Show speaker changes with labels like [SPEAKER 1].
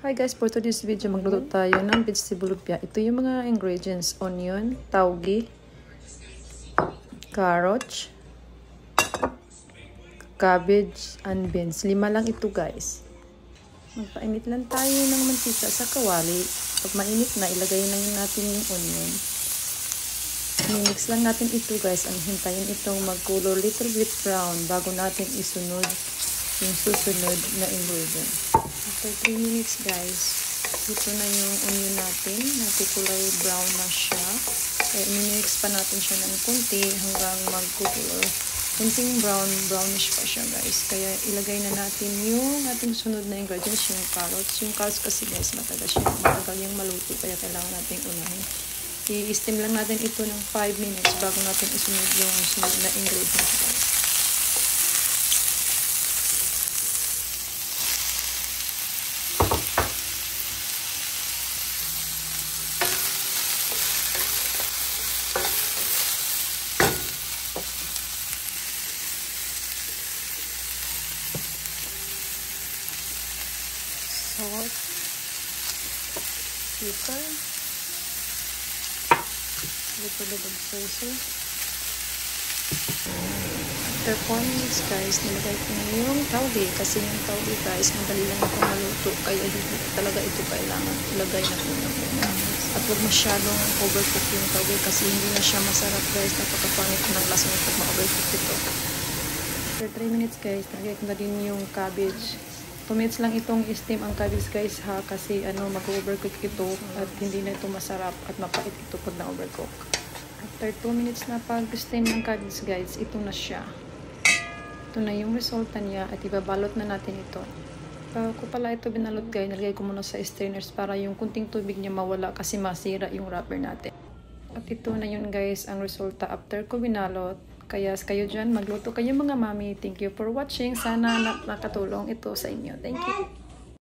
[SPEAKER 1] Hi guys, for today's video magluto tayo ng vegetable lumpia. Ito yung mga ingredients: onion, tauge, carrots, cabbage, and beans. 5 lang ito guys. Magpainit lang tayo ng mantika sa kawali. Pag mainit na, ilagay na natin yung onion. Mimix lang natin ito guys. Ang hintayin itong mag-color little bit brown bago natin isunod yung susunod na ingredient. After 3 minutes guys, ito na yung onion natin. Nagkukulay brown na siya. Kaya mimix pa natin siya ng konti hanggang mag-color. Kunting brownish pa siya guys. Kaya ilagay na natin yung ating sunod na ingredients, yung carrots. Yung carrots kasi guys, matagal yung maluto. Kaya kailangan natin unahin. I-steam lang natin ito ng 5 minutes bago natin isunod yung sunod na ingredients guys. Salt, pepper, little bit of soy sauce. After 4 minutes guys, nilagay ko na yung tauge kasi yung tauge guys, madali lang ito maluto kaya hindi talaga ito kailangan ilagay na una. At huwag masyadong overcook yung tauge kasi hindi na siya masarap guys, napakapangit ng lasa nito pag ma-overcook ito. After 3 minutes guys, nilagay ko na din yung cabbage. 2 minutes lang itong steam ang cabbage guys ha, kasi mag-overcook ito at hindi na ito masarap at mapait ito pag na-overcook. After 2 minutes na pag-steam ng cabbage guys, ito na siya. Ito na yung resulta niya at ibabalot na natin ito. Bago ko pala ito binalot guys, nalagay ko muna sa strainers para yung kunting tubig niya mawala kasi masira yung wrapper natin. At ito na yun guys ang resulta after ko binalot. Kaya kayo dyan, magluto kayo mga mami. Thank you for watching. Sana nakatulong ito sa inyo. Thank you.